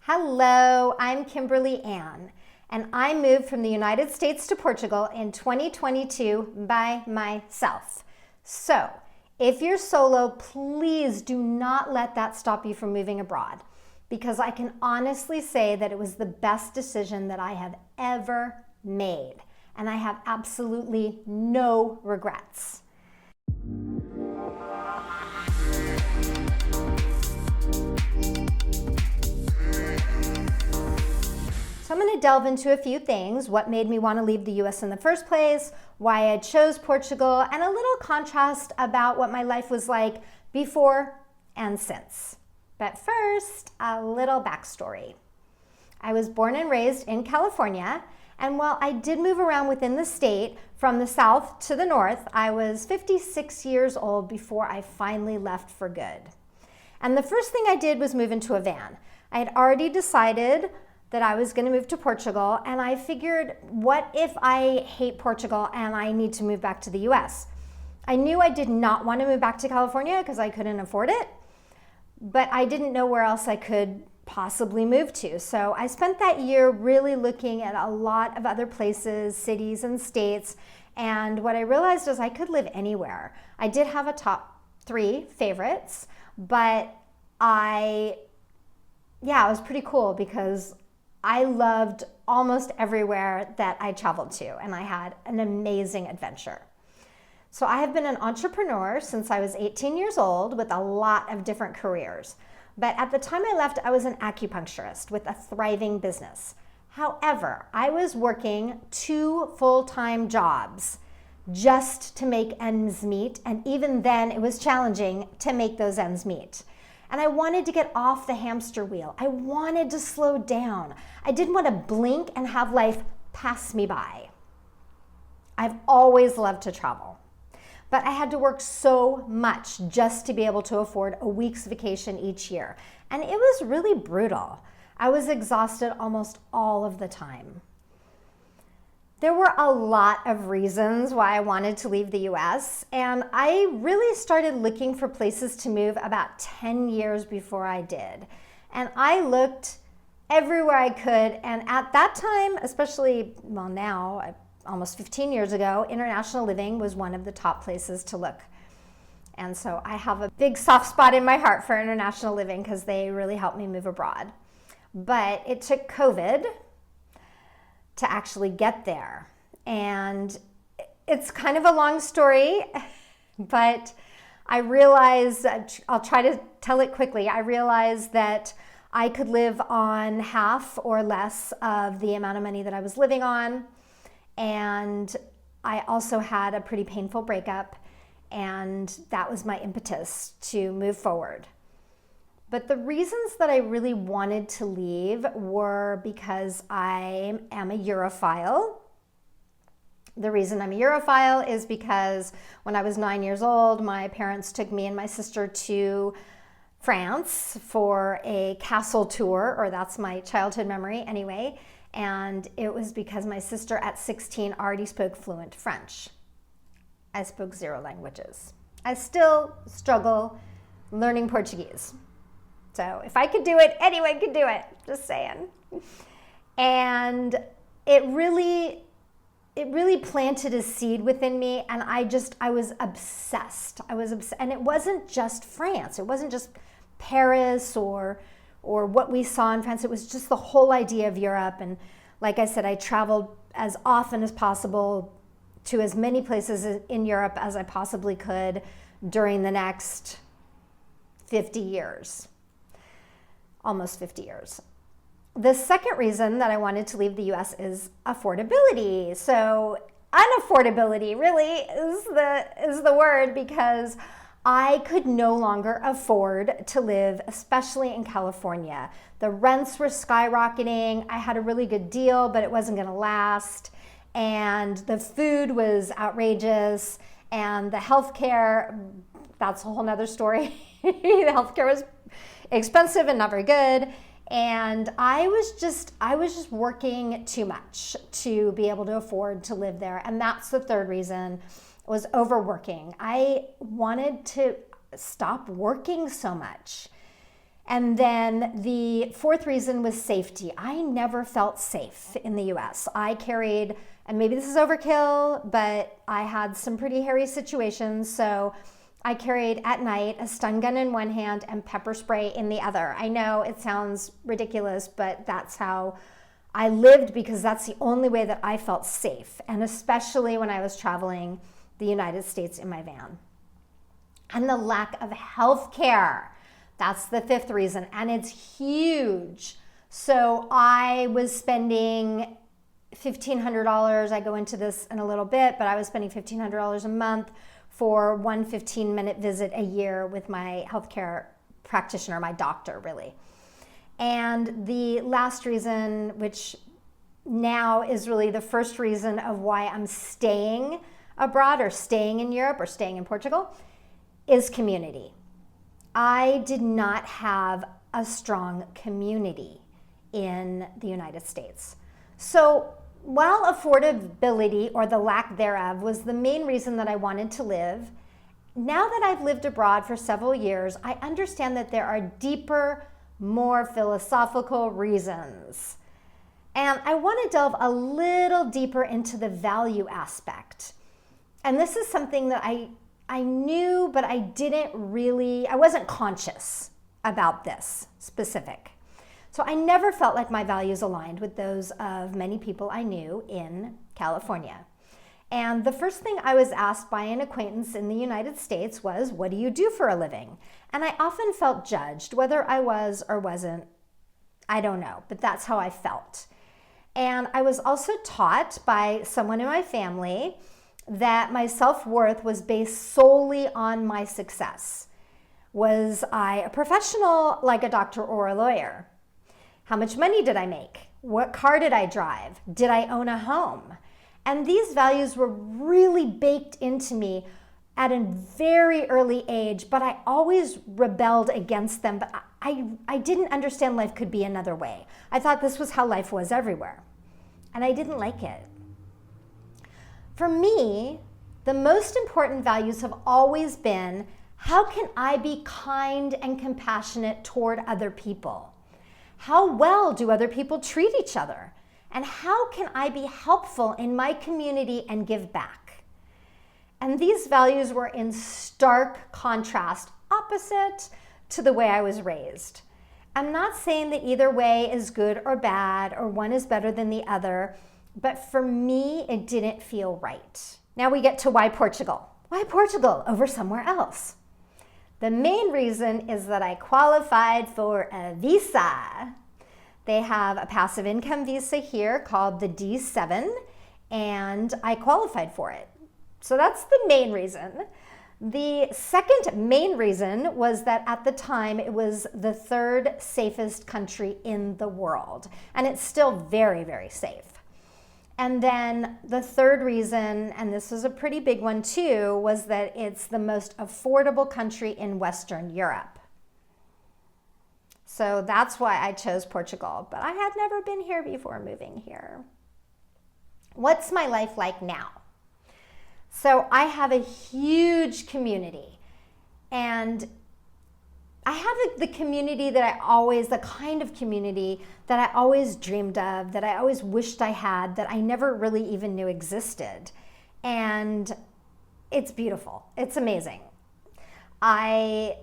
Hello, I'm Kimberly Anne, and I moved from the United States to Portugal in 2022 by myself. So, if you're solo, please do not let that stop you from moving abroad, because I can honestly say that it was the best decision that I have ever made, and I have absolutely no regrets. So I'm going to delve into a few things: what made me want to leave the U.S. in the first place, why I chose Portugal, and a little contrast about what my life was like before and since. But first, a little backstory. I was born and raised in California, and while I did move around within the state from the south to the north, I was 56 years old before I finally left for good. And the first thing I did was move into a van. I had already decided that I was going to move to Portugal, and I figured, what if I hate Portugal and I need to move back to the US? I knew I did not want to move back to California because I couldn't afford it, but I didn't know where else I could possibly move to. So I spent that year really looking at a lot of other places, cities and states, and what I realized is I could live anywhere. I did have a top 3 favorites, but it was pretty cool because I loved almost everywhere that I traveled to, and I had an amazing adventure. So I have been an entrepreneur since I was 18 years old with a lot of different careers. But at the time I left, I was an acupuncturist with a thriving business. However, I was working 2 full-time jobs just to make ends meet, and even then it was challenging to make those ends meet. And I wanted to get off the hamster wheel. I wanted to slow down. I didn't want to blink and have life pass me by. I've always loved to travel, but I had to work so much just to be able to afford a week's vacation each year. And it was really brutal. I was exhausted almost all of the time. There were a lot of reasons why I wanted to leave the US, and I really started looking for places to move about 10 years before I did. And I looked everywhere I could, and at that time, especially, now, almost 15 years ago, international living was one of the top places to look. And so I have a big soft spot in my heart for international living because they really helped me move abroad. But it took COVID to actually get there. And it's kind of a long story, but I realized, I'll try to tell it quickly, I realized that I could live on half or less of the amount of money that I was living on. And I also had a pretty painful breakup, and that was my impetus to move forward. But the reasons that I really wanted to leave were because I am a Europhile. The reason I'm a Europhile is because when I was 9 years old, my parents took me and my sister to France for a castle tour, or that's my childhood memory anyway. And it was because my sister at 16 already spoke fluent French. I spoke 0 languages. I still struggle learning Portuguese. So if I could do it, anyone could do it, just saying. And it really planted a seed within me, and I was obsessed. And it wasn't just France. It wasn't just Paris or what we saw in France. It was just the whole idea of Europe. And like I said, I traveled as often as possible to as many places in Europe as I possibly could during the next 50 years. Almost 50 years. The second reason that I wanted to leave the US is affordability. So unaffordability really is the word, because I could no longer afford to live, especially in California. The rents were skyrocketing. I had a really good deal, but it wasn't going to last. And the food was outrageous. And the healthcare, that's a whole nother story. The healthcare was expensive and not very good. And I was just working too much to be able to afford to live there. And that's the third reason, was overworking. I wanted to stop working so much. And then the fourth reason was safety. I never felt safe in the US. I carried, and maybe this is overkill, but I had some pretty hairy situations. So I carried at night a stun gun in one hand and pepper spray in the other. I know it sounds ridiculous, but that's how I lived because that's the only way that I felt safe. And especially when I was traveling the United States in my van. And the lack of health care. That's the fifth reason, and it's huge. So I was spending $1,500. I go into this in a little bit, but I was spending $1,500 a month for one 15-minute visit a year with my healthcare practitioner, my doctor, really. And the last reason, which now is really the first reason of why I'm staying abroad or staying in Europe or staying in Portugal, is community. I did not have a strong community in the United States. So while affordability or the lack thereof was the main reason that I wanted to live, now that I've lived abroad for several years, I understand that there are deeper, more philosophical reasons. And I want to delve a little deeper into the value aspect. And this is something that I knew, but I wasn't conscious about this specific. So I never felt like my values aligned with those of many people I knew in California. And the first thing I was asked by an acquaintance in the United States was, what do you do for a living? And I often felt judged, whether I was or wasn't, I don't know, but that's how I felt. And I was also taught by someone in my family that my self-worth was based solely on my success. Was I a professional like a doctor or a lawyer? How much money did I make? What car did I drive? Did I own a home? And these values were really baked into me at a very early age, but I always rebelled against them. But I didn't understand life could be another way. I thought this was how life was everywhere, and I didn't like it. For me, the most important values have always been, how can I be kind and compassionate toward other people? How well do other people treat each other? And how can I be helpful in my community and give back? And these values were in stark contrast, opposite to the way I was raised. I'm not saying that either way is good or bad, or one is better than the other, but for me, it didn't feel right. Now we get to why Portugal. Why Portugal over somewhere else? The main reason is that I qualified for a visa. They have a passive income visa here called the D7, and I qualified for it. So that's the main reason. The second main reason was that at the time it was the third safest country in the world, and it's still very, very safe. And then the third reason, and this was a pretty big one too, was that it's the most affordable country in Western Europe. So that's why I chose Portugal, but I had never been here before moving here. What's my life like now? So I have a huge community, and I have the community that the kind of community that I always dreamed of, that I always wished I had, that I never really even knew existed. And it's beautiful. It's amazing. I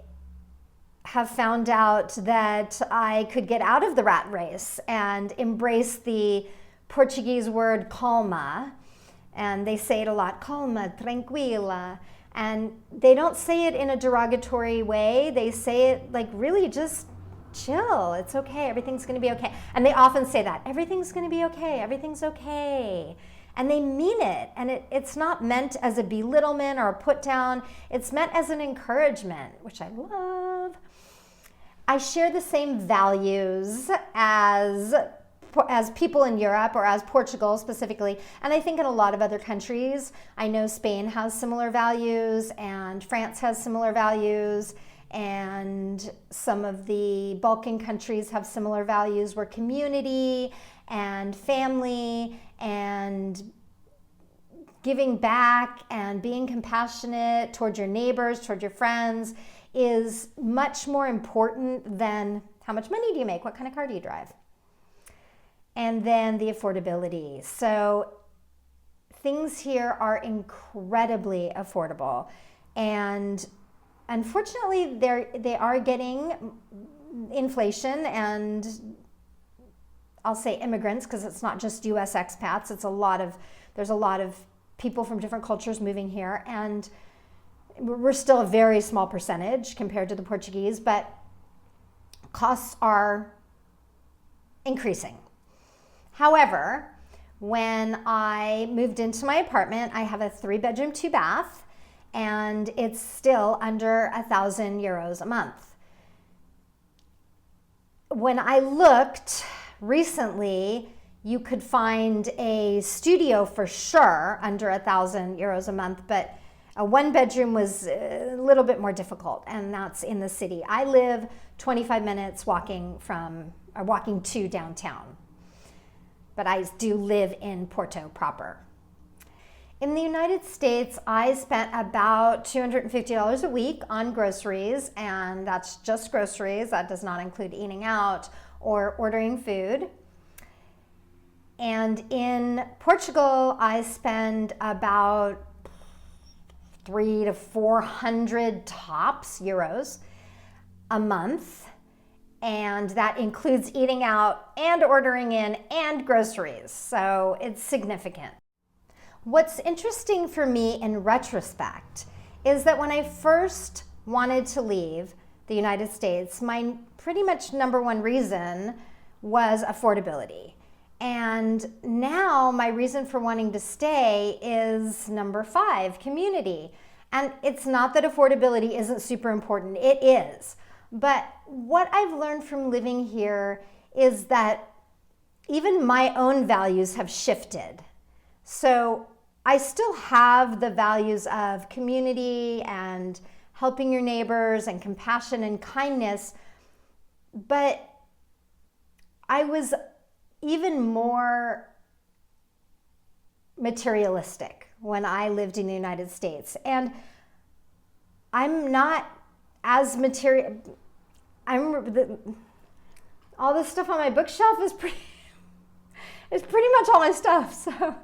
have found out that I could get out of the rat race and embrace the Portuguese word calma. And they say it a lot, calma, tranquila. And they don't say it in a derogatory way. They say it like, really, just chill. It's okay. Everything's going to be okay. And they often say that. Everything's going to be okay. Everything's okay. And they mean it. And it's not meant as a belittlement or a put down. It's meant as an encouragement, which I love. I share the same values as people in Europe, or as Portugal specifically, and I think in a lot of other countries. I know Spain has similar values, and France has similar values, and some of the Balkan countries have similar values where community and family and giving back and being compassionate toward your neighbors, toward your friends is much more important than how much money do you make, what kind of car do you drive, and then the affordability. So things here are incredibly affordable, and unfortunately they are getting inflation, and I'll say immigrants because it's not just US expats, there's a lot of people from different cultures moving here, and we're still a very small percentage compared to the Portuguese, but costs are increasing. However, when I moved into my apartment, I have a 3-bedroom, 2-bath, and it's still under €1,000 a month. When I looked recently, you could find a studio for sure under €1,000 a month, but a 1-bedroom was a little bit more difficult, and that's in the city. I live 25 minutes walking to downtown, but I do live in Porto proper. In the United States, I spent about $250 a week on groceries, and that's just groceries. That does not include eating out or ordering food. And in Portugal, I spend about 300 to 400 tops euros a month, and that includes eating out and ordering in and groceries, so it's significant. What's interesting for me in retrospect is that when I first wanted to leave the United States, my pretty much number one reason was affordability. And now my reason for wanting to stay is number 5, community. And it's not that affordability isn't super important, it is. But what I've learned from living here is that even my own values have shifted. So I still have the values of community and helping your neighbors and compassion and kindness, but I was even more materialistic when I lived in the United States. And I'm not as material. I remember all this stuff on my bookshelf is pretty much all my stuff. So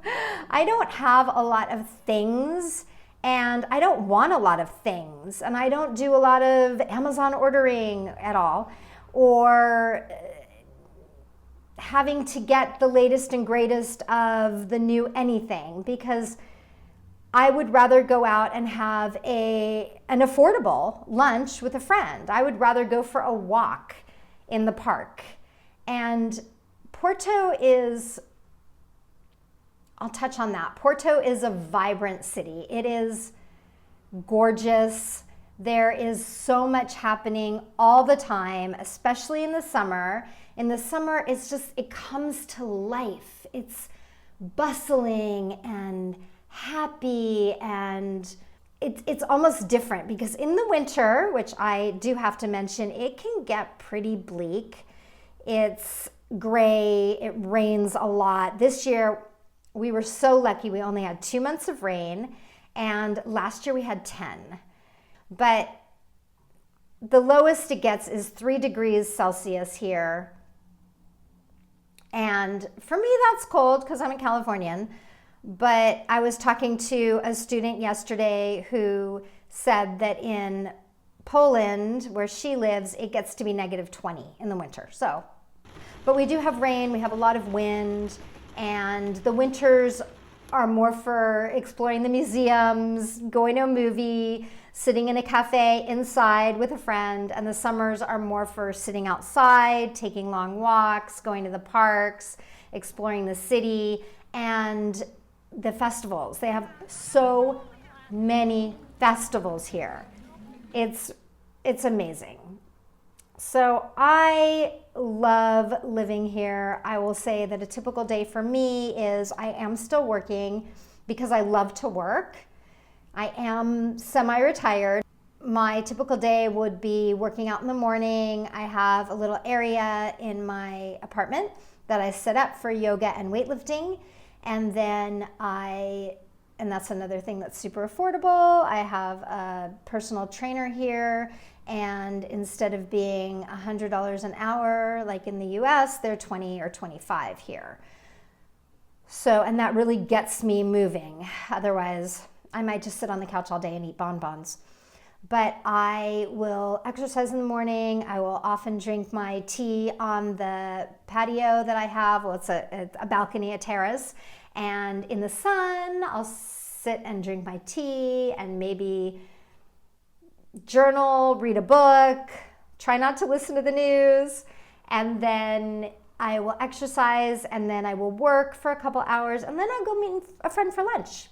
I don't have a lot of things, and I don't want a lot of things, and I don't do a lot of Amazon ordering at all, or having to get the latest and greatest of the new anything, because I would rather go out and have an affordable lunch with a friend. I would rather go for a walk in the park. And Porto is, I'll touch on that. Porto is a vibrant city. It is gorgeous. There is so much happening all the time, especially in the summer. In the summer, it comes to life. It's bustling and happy, and it's almost different because in the winter, which I do have to mention, it can get pretty bleak. It's gray, it rains a lot. This year, we were so lucky we only had 2 months of rain, and last year we had 10. But the lowest it gets is 3 degrees Celsius here. And for me, that's cold because I'm a Californian. But I was talking to a student yesterday who said that in Poland, where she lives, it gets to be -20 in the winter. But we do have rain, we have a lot of wind, and the winters are more for exploring the museums, going to a movie, sitting in a cafe inside with a friend, and the summers are more for sitting outside, taking long walks, going to the parks, exploring the city, and the festivals. They have so many festivals here. It's amazing. So I love living here. I will say that a typical day for me is I am still working because I love to work. I am semi-retired. My typical day would be working out in the morning. I have a little area in my apartment that I set up for yoga and weightlifting. And then and that's another thing that's super affordable. I have a personal trainer here, And instead of being $100 an hour like in the US, they're 20 or 25 here. So, and that really gets me moving. Otherwise, I might just sit on the couch all day and eat bonbons. But I will exercise in the morning. I will often drink my tea on the patio that I have. Well, it's a balcony, a terrace. And in the sun, I'll sit and drink my tea and maybe journal, read a book, try not to listen to the news. And then I will exercise, and then I will work for a couple hours, and then I'll go meet a friend for lunch.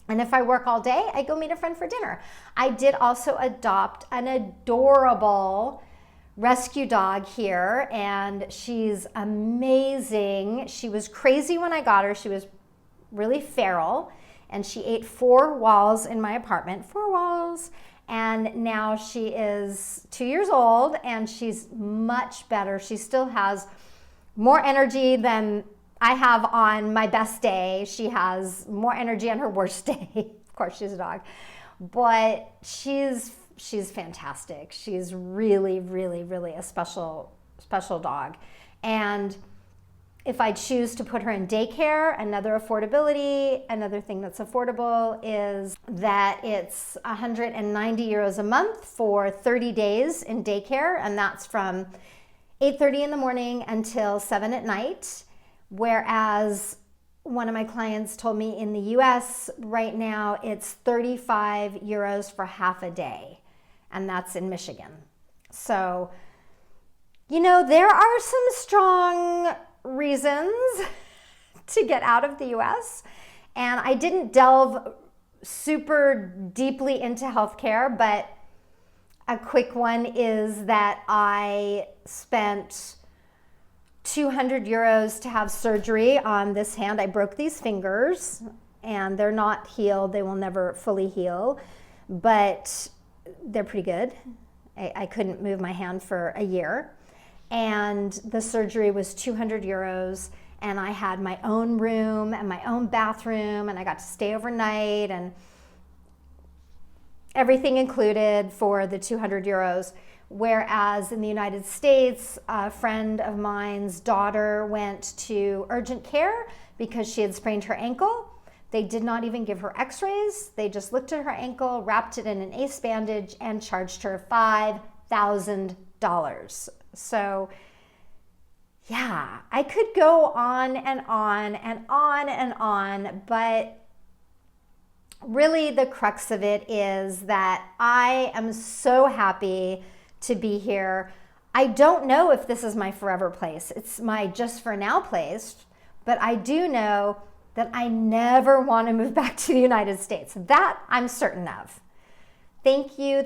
And if I work all day, I go meet a friend for dinner. I did also adopt an adorable rescue dog here, and she's amazing. She was crazy when I got her. She was really feral, and she ate 4 walls in my apartment, 4 walls. And now she is 2 years old, and she's much better. She still has more energy than I have on my best day. She has more energy on her worst day. Of course, she's a dog, but she's fantastic. She's really, really, really a special dog. And if I choose to put her in daycare, another thing that's affordable is that it's 190 euros a month for 30 days in daycare, and that's from 8:30 in the morning until 7 at night. Whereas one of my clients told me in the US right now it's 35 euros for half a day, and that's in Michigan. So, there are some strong reasons to get out of the US, and I didn't delve super deeply into healthcare, but a quick one is that I spent 200 euros to have surgery on this hand. I broke these fingers, and they're not healed. They will never fully heal, but they're pretty good. I couldn't move my hand for a year, and the surgery was 200 euros, and I had my own room and my own bathroom, and I got to stay overnight, and everything included for the 200 euros. Whereas in the United States, a friend of mine's daughter went to urgent care because she had sprained her ankle. They did not even give her x-rays. They just looked at her ankle, wrapped it in an ace bandage, and charged her $5,000. So yeah, I could go on and on and on and on, but really the crux of it is that I am so happy to be here. I don't know if this is my forever place. It's my just for now place, but I do know that I never want to move back to the United States. That I'm certain of. Thank you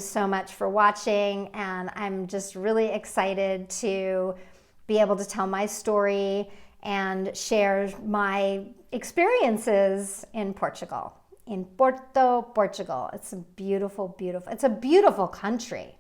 so much for watching, and I'm just really excited to be able to tell my story and share my experiences in Portugal. In Porto, Portugal. It's a beautiful country.